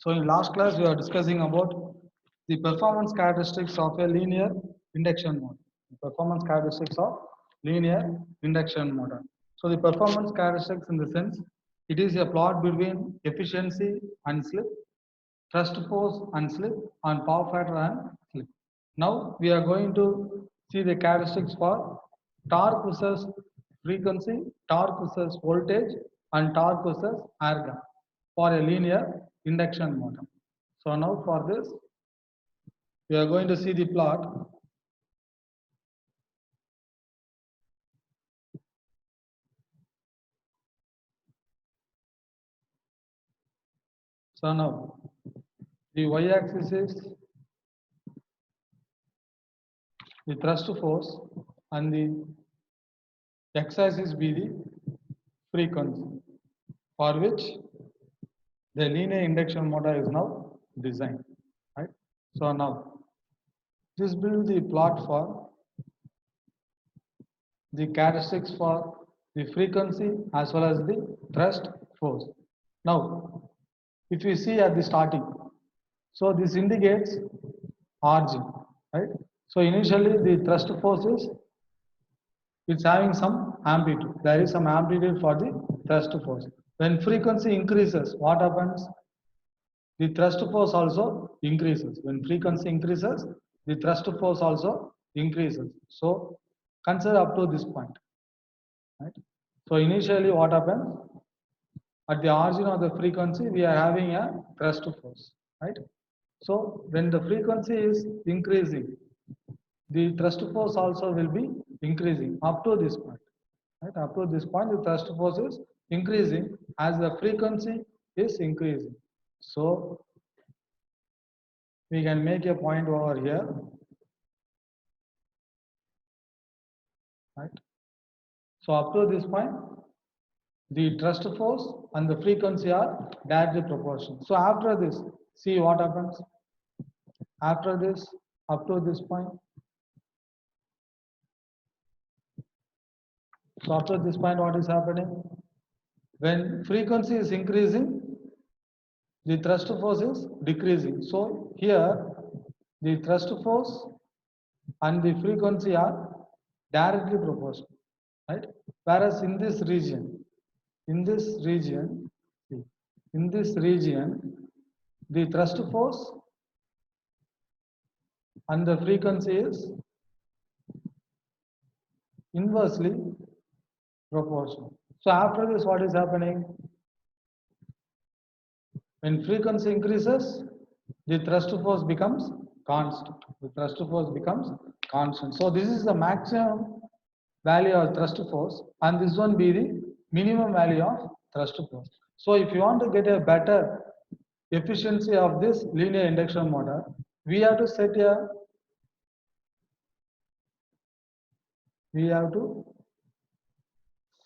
So in last class, we are discussing about the performance characteristics of a linear induction motor. Performance characteristics of linear induction motor. So the performance characteristics in the sense, it is a plot between efficiency and slip, thrust force and slip, and power factor and slip. Now we are going to see the characteristics for torque versus frequency, torque versus voltage, and torque versus air gap for a linear induction motor. So now for this, we are going to see the plot. So now the y-axis is the thrust force and the x-axis be the frequency for which the linear induction motor is now designed. Right? So now this will be the plot for the characteristics for the frequency as well as the thrust force. Now, if you see at the starting, so this indicates origin, right? So initially the thrust force is it's having some amplitude. There is some amplitude for the thrust force. When frequency increases, what happens? The thrust force also increases. When frequency increases, the thrust force also increases. So consider up to this point. Right? So initially what happens? At the origin of the frequency, we are having a thrust force. Right? So when the frequency is increasing, the thrust force also will be increasing up to this point. Right? Up to this point, the thrust force is increasing as the frequency is increasing. So we can make a point over here. Right? So up to this point, the thrust force and the frequency are directly proportional. So after this, see what happens. After this, up to this point. So after this point, what is happening? When frequency is increasing, the thrust force is decreasing. So here, the thrust force and the frequency are directly proportional, right? Whereas in this region, the thrust force and the frequency is inversely proportional. So after this, what is happening? When frequency increases, the thrust force becomes constant. The thrust force becomes constant. So this is the maximum value of thrust force, and this one be the minimum value of thrust force. So if you want to get a better efficiency of this linear induction motor, we have to set a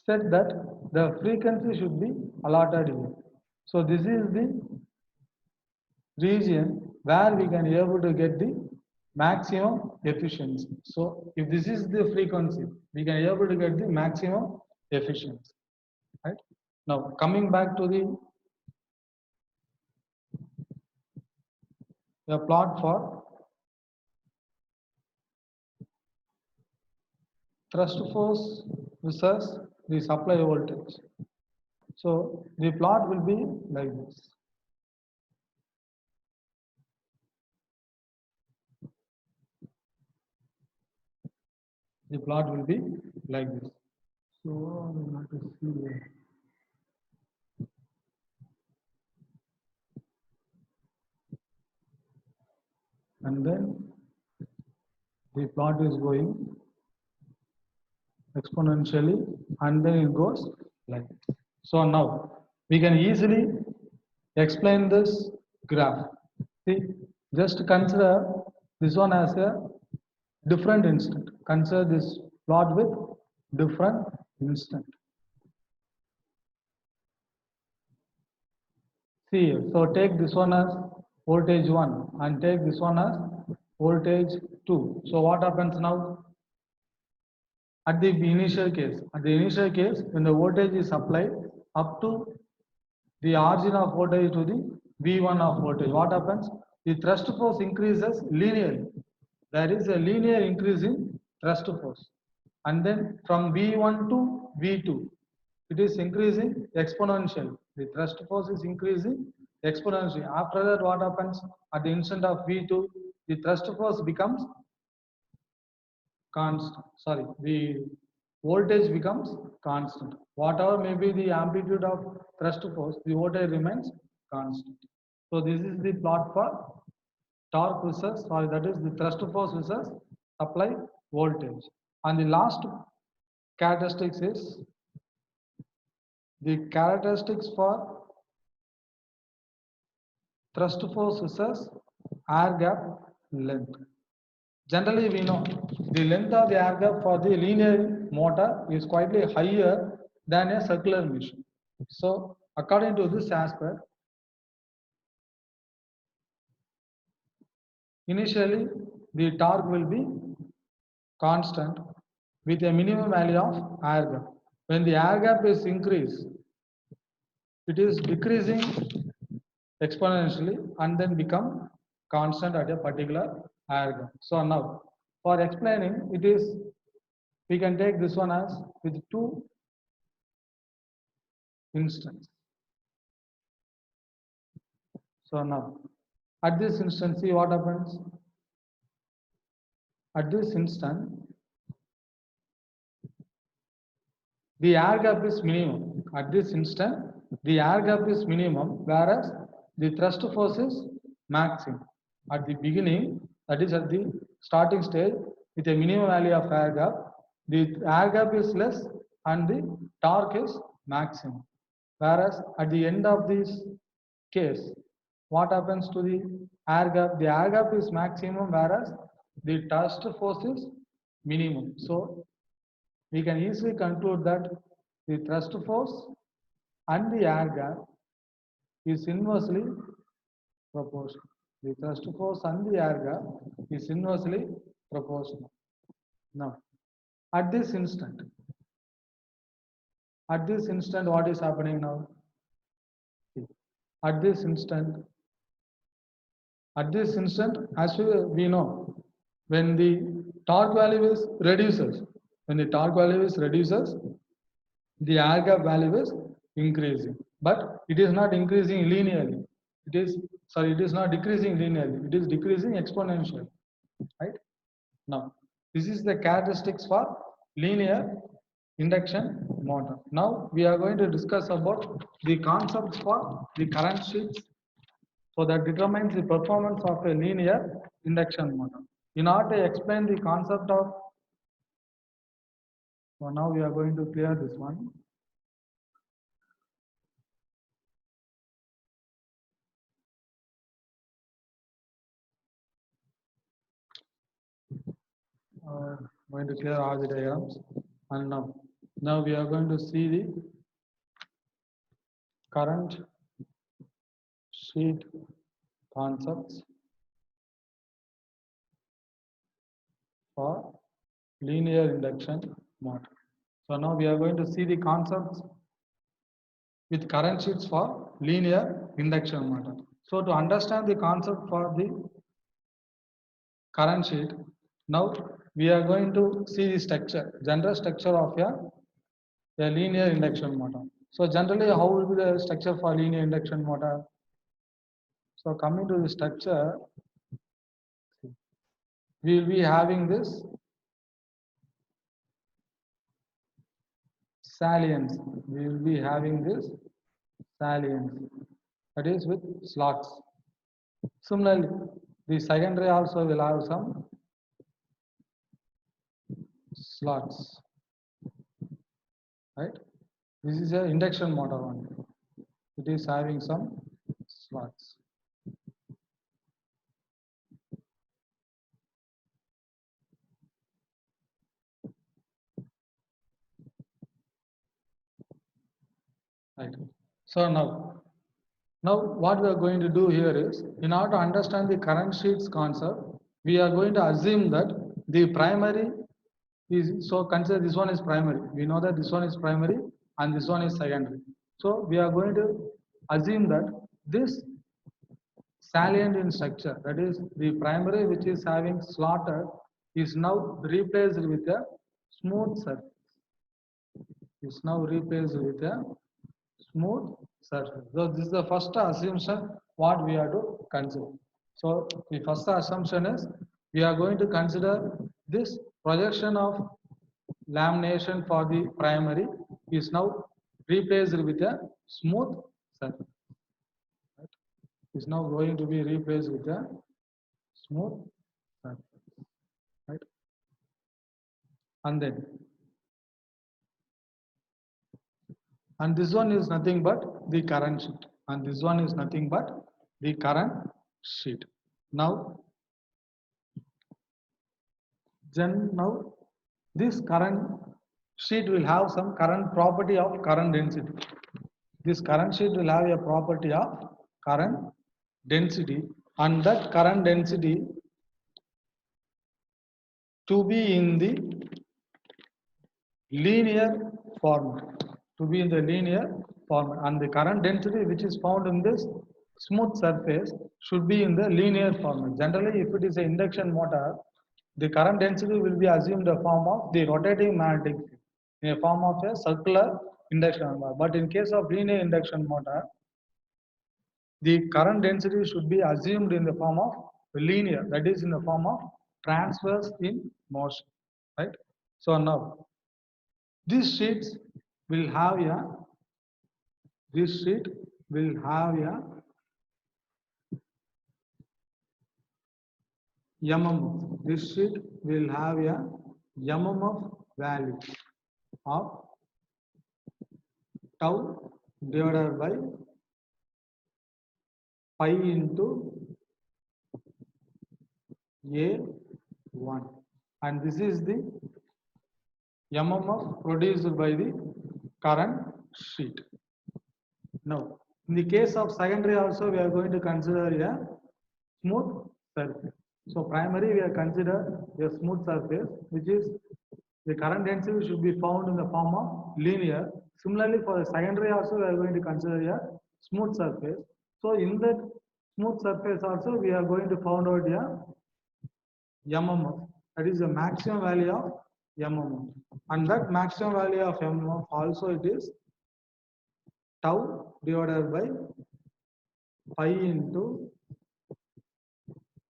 set that the frequency should be allotted here. So this is the region where we can be able to get the maximum efficiency. So if this is the frequency, we can be able to get the maximum efficiency. Right? Now coming back to the plot for thrust force versus the supply voltage. So the plot will be like this. The plot will be like this. So we have to see here. And then the plot is going exponentially and then it goes like this. So now we can easily explain this graph. See, just consider this one as a different instant. Consider this plot with different instant. See, so take this one as voltage 1 and take this one as voltage 2. So what happens now? At the initial case, when the voltage is applied up to the origin of voltage to the V1 of voltage. What happens? The thrust force increases linearly. There is a linear increase in thrust force. And then from V1 to V2, it is increasing exponentially. The thrust force is increasing exponentially. After that, what happens? At the instant of V2, the thrust force becomes constant. Sorry, the voltage becomes constant. Whatever may be the amplitude of thrust force, the voltage remains constant. So this is the plot for torque versus, sorry, that is the thrust force versus supply voltage. And the last characteristics is the characteristics for thrust force versus air gap length. Generally, we know the length of the air gap for the linear motor is quite higher than a circular machine. So, according to this aspect, initially the torque will be constant with a minimum value of air gap. When the air gap is increased, it is decreasing exponentially and then become constant at a particular air gap. So now, for explaining, it is, we can take this one as with two instances. So now, at this instant, see what happens? At this instant, the air gap is minimum. At this instant, the air gap is minimum, whereas the thrust force is maximum. At the beginning, that is at the starting stage, with a minimum value of air gap, the air gap is less and the torque is maximum. Whereas at the end of this case, what happens to the air gap? The air gap is maximum, whereas the thrust force is minimum. So we can easily conclude that the thrust force and the air gap is inversely proportional. The thrust force and the air gap is inversely proportional. Now, at this instant, what is happening now? At this instant, as we know, when the torque value is reduces, the air gap value is increasing, but it is not increasing linearly. It is not decreasing linearly. It is decreasing exponentially, right? Now, this is the characteristics for linear induction motor. Now, we are going to discuss about the concepts for the current sheets. So that determines the performance of a linear induction motor. In order to explain the concept of, so now we are going to clear this one. Going to clear all the diagrams, and now we are going to see the current sheet concepts for linear induction motor. So now we are going to see the concepts with current sheets for linear induction motor. So to understand the concept for the current sheet, now we are going to see the structure, general structure of a linear induction motor. So generally, how will be the structure for linear induction motor? So coming to the structure, we will be having this salience. We will be having this salience, that is with slots. Similarly, the secondary also will have some slots, right? This is an induction motor only. It is having some slots. Right. So now what we are going to do here is, in order to understand the current sheets concept, we are going to assume that the primary is, so consider this one is primary. We know that this one is primary and this one is secondary. So we are going to assume that this salient in structure. That is, the primary which is having slaughter is now replaced with a smooth surface. Is now replaced with a smooth surface. So this is the first assumption what we have to consider. So the first assumption is we are going to consider this projection of lamination for the primary is now replaced with a smooth surface. Right? Is now going to be replaced with a smooth surface. Right? And then this one is nothing but the current sheet. And this one is nothing but the current sheet. Now this current sheet will have some current property of current density. This current sheet will have a property of current density, and that current density to be in the linear format. To be in the linear format, and the current density which is found in this smooth surface should be in the linear format. Generally, if it is an induction motor, the current density will be assumed in the form of the rotating magnetic field, in a form of a circular induction motor. But in case of linear induction motor, the current density should be assumed in the form of linear, that is in the form of transverse in motion, right? So now these sheets will have a MMF. This sheet will have a MMF value of tau divided by pi into A1, and this is the MMF produced by the current sheet. Now, in the case of secondary also, we are going to consider a smooth surface. So primary we are consider a smooth surface, which is the current density should be found in the form of linear. Similarly, for the secondary also we are going to consider a smooth surface. So in that smooth surface also we are going to find out a MMF, that is the maximum value of MMF, and that maximum value of MMF also it is tau divided by pi into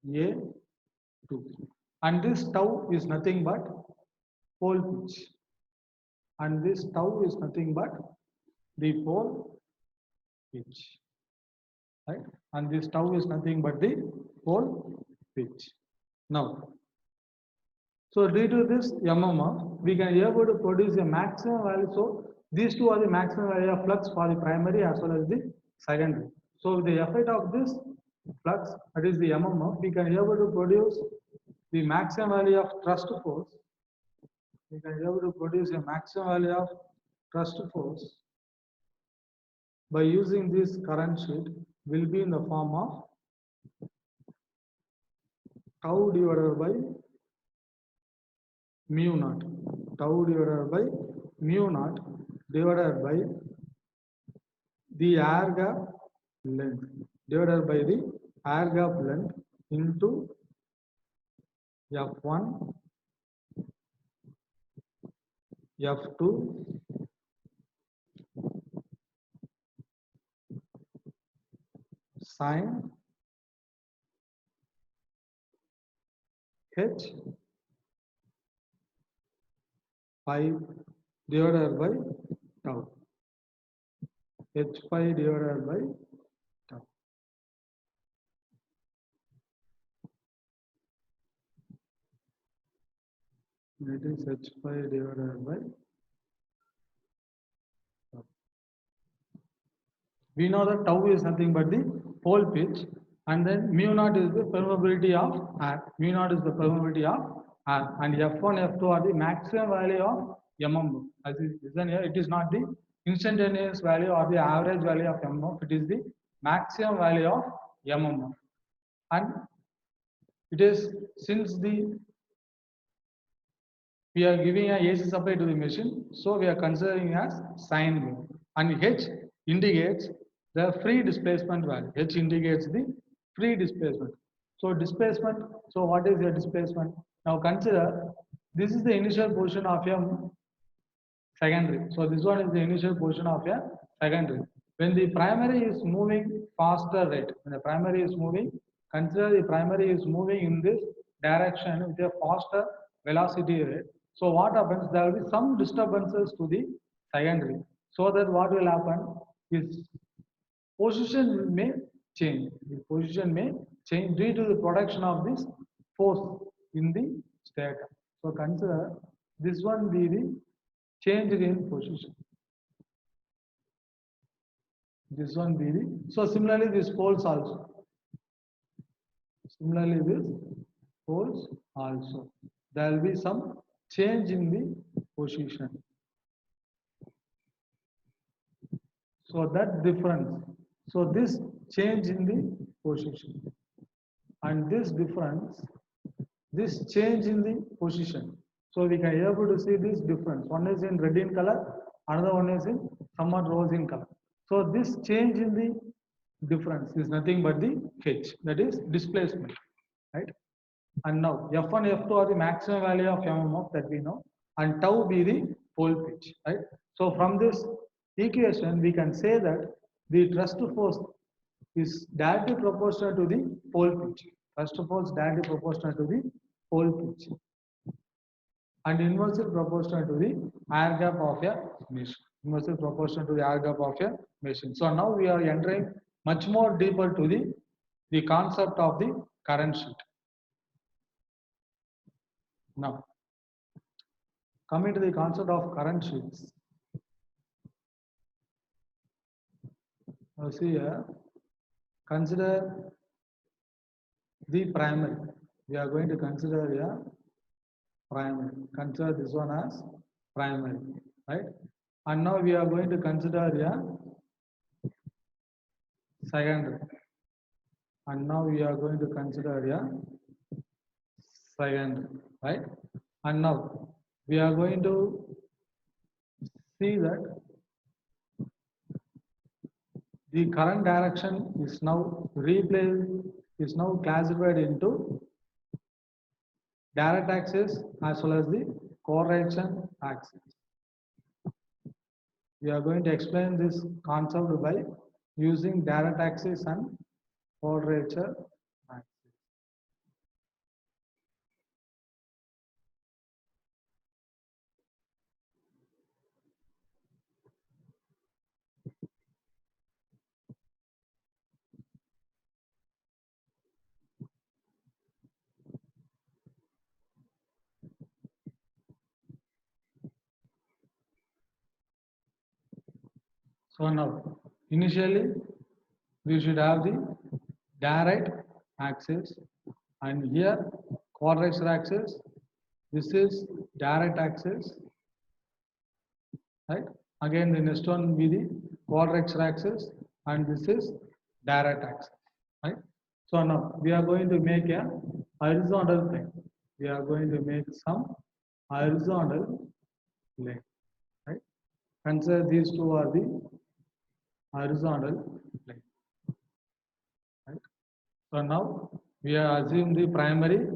A2, and this tau is nothing but pole pitch, and this tau is nothing but the pole pitch, right? And this tau is nothing but the pole pitch. Now, so due to this MMF, we can be able to produce a maximum value. So these two are the maximum value of flux for the primary as well as the secondary. So with the effect of this flux, that is the MMF, we can be able to produce the maximum value of thrust force. We can be able to produce a maximum value of thrust force by using this current sheet will be in the form of tau divided by mu naught, tau divided by mu naught divided by the air gap length, divided by the air gap length into F1, F2, sin H pi divided by tau, H pi divided by tau. It is H pi divided by tau. We know that tau is nothing but the pole pitch, and then mu naught is the permeability of air. Mu naught is the permeability of air, and F1, F2 are the maximum value of MMF. As is written here, it is not the instantaneous value or the average value of MMF. It is the maximum value of MMF, and it is since we are giving a AC supply to the machine, so we are considering as sine wave, and H indicates the free displacement value. H indicates the free displacement. So displacement, so what is your displacement? Now consider this is the initial position of your secondary. So this one is the initial position of a secondary. When the primary is moving faster rate, when the primary is moving, consider the primary is moving in this direction with a faster velocity rate. So what happens? There will be some disturbances to the secondary. So that what will happen is position may change. The position may change due to the production of this force in the stator. So consider this one be the change in position. This one be the, so similarly this poles also. Similarly this poles also. There will be some change in the position. So that difference. So this change in the position and this difference, this change in the position. So we can able to see this difference. One is in red in color, another one is in somewhat rose in color. So this change in the difference is nothing but the H, that is displacement, right? And now F1, F2 are the maximum value of MMF that we know, and tau be the pole pitch, right? So from this equation, we can say that the thrust force is directly proportional to the pole pitch. Thrust force directly proportional to the pole pitch, and inversely proportional to the air gap of a machine. Inversely proportional to the air gap of a machine. So now we are entering much more deeper to the concept of the current sheet. Now, coming to the concept of current sheets. Now see here, consider the primary. We are going to consider here primary. Consider this one as primary, right? And now we are going to consider here secondary. And now we are going to consider here secondary, right? And now we are going to see that the current direction is now classified into direct axis as well as the correlation axis. We are going to explain this concept by using direct axis and quadrature axis. So now, initially, we should have the direct axis, and here quadrature axis. This is direct axis, right? Again, the next one will be the quadrature axis, and this is direct axis, right? So now we are going to make a horizontal plane. We are going to make some horizontal plane, right? Consider these two are the horizontal plane, right? So now we are assume the primary.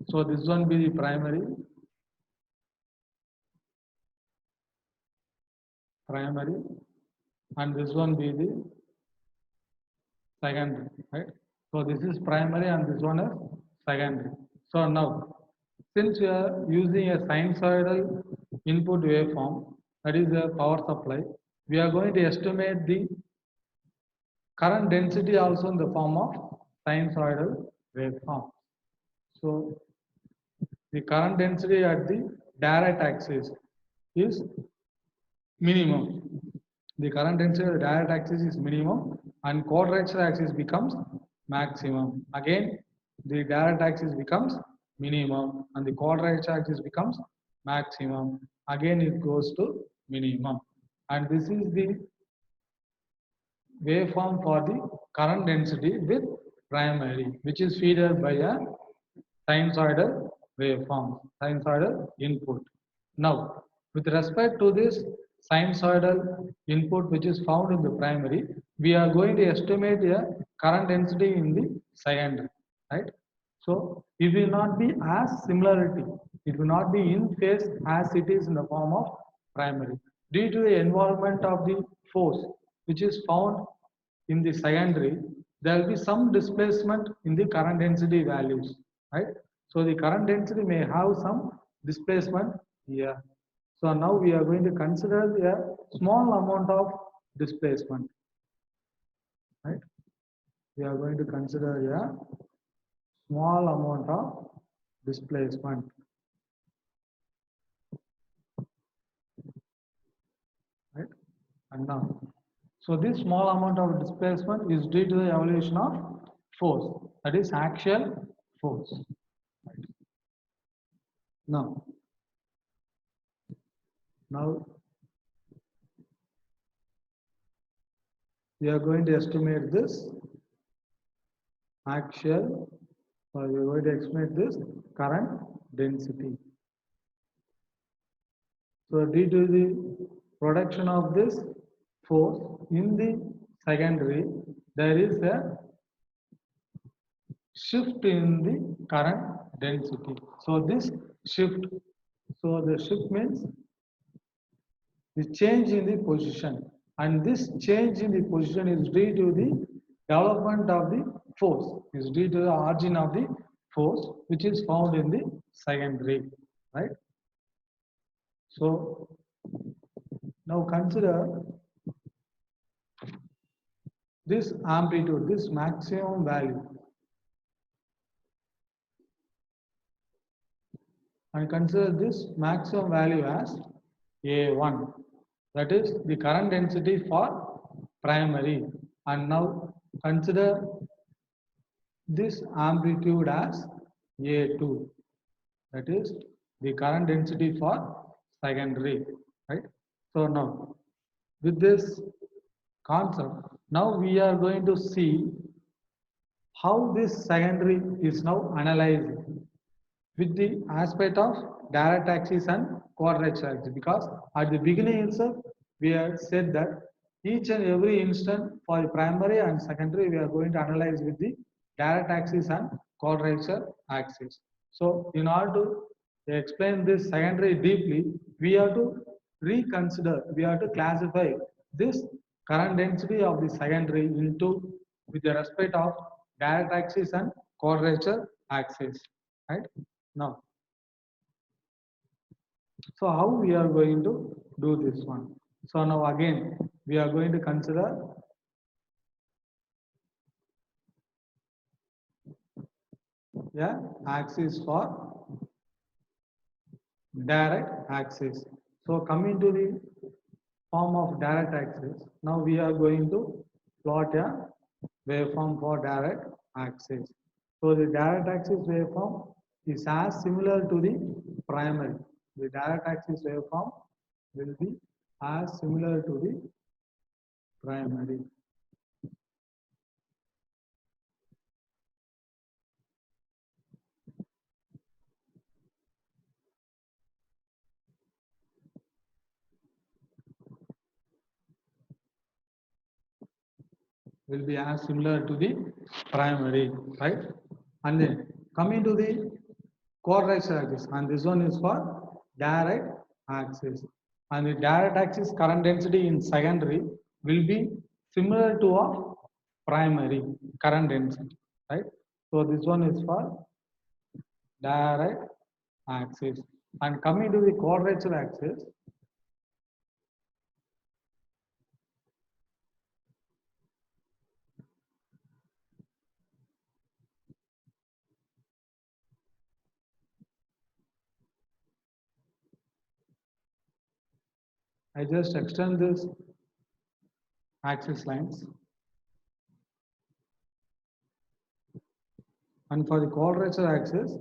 So this one be the primary, and this one be the secondary, right? So this is primary and this one is secondary. So now, since we are using a sinusoidal input waveform, that is a power supply, we are going to estimate the current density also in the form of sinusoidal waveform. So the current density at the direct axis is minimum. The current density of the direct axis is minimum and quadrature axis becomes maximum. Again, the direct axis becomes minimum and the quadrature axis becomes maximum. Again, it goes to minimum. And this is the waveform for the current density with primary, which is fed by a sinusoidal waveform, sinusoidal input. Now, with respect to this sinusoidal input which is found in the primary, we are going to estimate a current density in the secondary, right? So it will not be as similarity. It will not be in phase as it is in the form of primary. Due to the involvement of the force, which is found in the secondary, there will be some displacement in the current density values, right? So the current density may have some displacement here. So now we are going to consider a small amount of displacement, right? We are going to consider a small amount of displacement, right? And now, so this small amount of displacement is due to the evolution of force, that is axial force. Right? Now, we are going to estimate this axial, or we are going to estimate this current density. So due to the production of this force in the secondary, there is a shift in the current density. So this shift, so the shift means the change in the position, and this change in the position is due to the development of the force, is due to the origin of the force which is found in the secondary, right? So now consider this amplitude, this maximum value, and consider this maximum value as A1, that is the current density for primary, and now consider this amplitude as A2, that is the current density for secondary, right? So now with this concept, now we are going to see how this secondary is now analyzed with the aspect of direct axis and quadrature axis, because at the beginning itself we have said that each and every instant for the primary and secondary we are going to analyze with the direct axis and quadrature axis. So in order to explain this secondary deeply, we have to reconsider, we have to classify this current density of the secondary into with the respect of direct axis and quadrature axis, right? Now, so how we are going to do this one? So now again, we are going to consider axis for direct axis. So coming to the form of direct axis, now we are going to plot a waveform for direct axis. So the direct axis waveform is as similar to the primary. The direct axis waveform will be as similar to the primary. Will be as similar to the primary, right? And then coming to the quadrature axis, and this one is for direct axis. And the direct axis current density in secondary will be similar to a primary current density, right? So this one is for direct axis. And coming to the quadrature axis, I just extend this axis lines. And for the quadrature axis,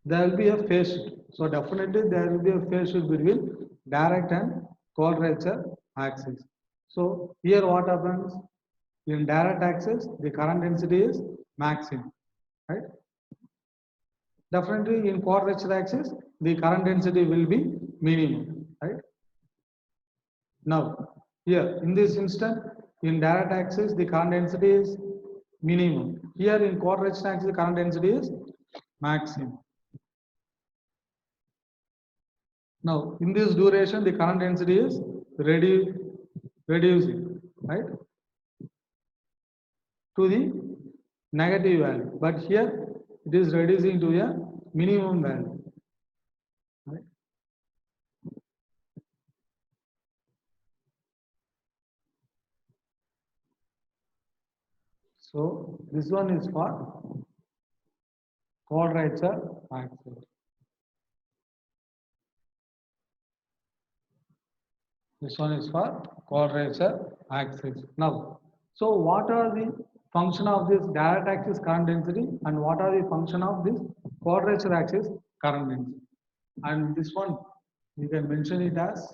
there will be a phase shift. So definitely there will be a phase shift between direct and quadrature axis. So here what happens? In direct axis, the current density is maximum, right? Definitely in quadrature axis, the current density will be minimum, right? Now, here in this instant, in direct axis, the current density is minimum. Here in quadrature axis, the current density is maximum. Now, in this duration, the current density is reducing, right, to the negative value. But here, it is reducing to a minimum value. Right? So, this one is for quadrature axis. This one is for quadrature axis. Now, so what are the function of this direct axis current density and what are the function of this quadrature axis current density? And this one, you can mention it as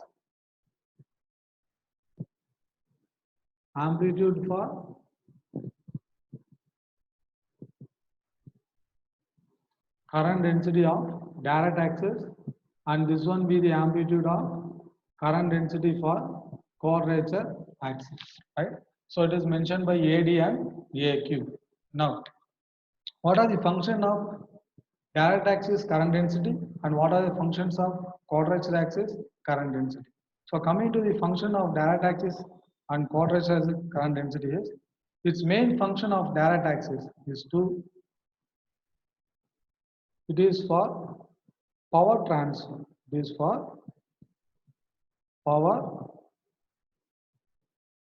amplitude for current density of direct axis, and this one be the amplitude of current density for quadrature axis, right? So it is mentioned by AD and AQ. Now, what are the function of direct axis current density and what are the functions of quadrature axis current density? So coming to the function of direct axis and quadrature axis current density is, its main function of direct axis is to, it is for power transfer. It is for power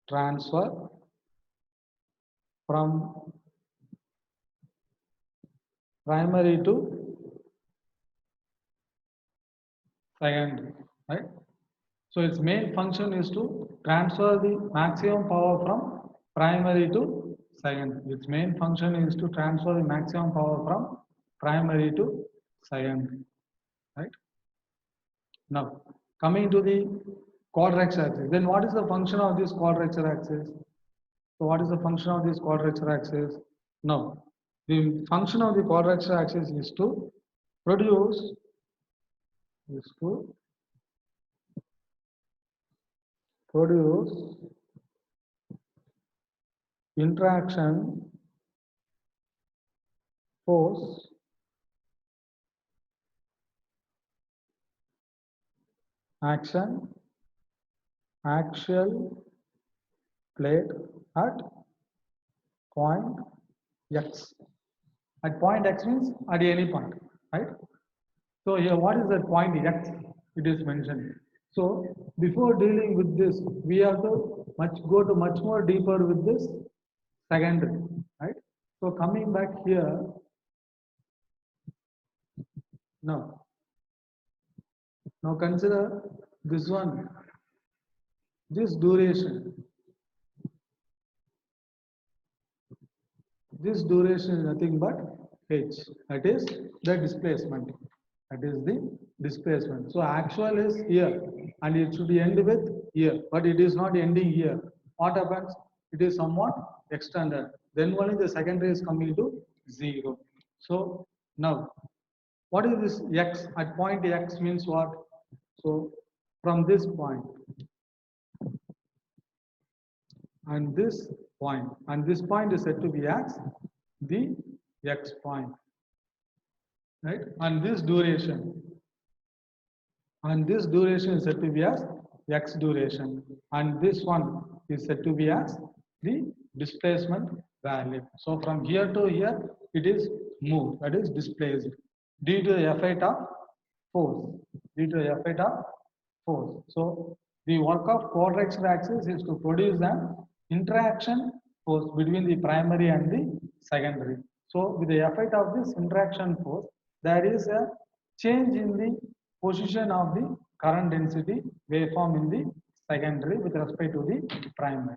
transfer from primary to secondary, right? So its main function is to transfer the maximum power from primary to secondary. Its main function is to transfer the maximum power from primary to secondary, right? Now, coming to the quadrature axis, then what is the function of this quadrature axis? So what is the function of this quadrature axis? Now, the function of the quadrature axis is to produce, interaction force axial plate at point x. At point x means at any point, right? So here, what is that point x? It is mentioned. So before dealing with this, we have to go to much more deeper with this secondary, right? So coming back here, now consider this one, this duration. This duration is nothing but h. That is the displacement. That is the displacement. So actual is here, and it should end with here, but it is not ending here. What happens? It is somewhat extended. Then only the secondary is coming to 0. So now, what is this x? At point x means what? So from this point and this point is said to be as the x point, right? And this duration is said to be as x duration, and this one is said to be as the displacement value. So from here to here it is moved, that is displaced due to the effect of force. So the work of quadrature axis is to produce an interaction force between the primary and the secondary. So with the effect of this interaction force, there is a change in the position of the current density waveform in the secondary with respect to the primary.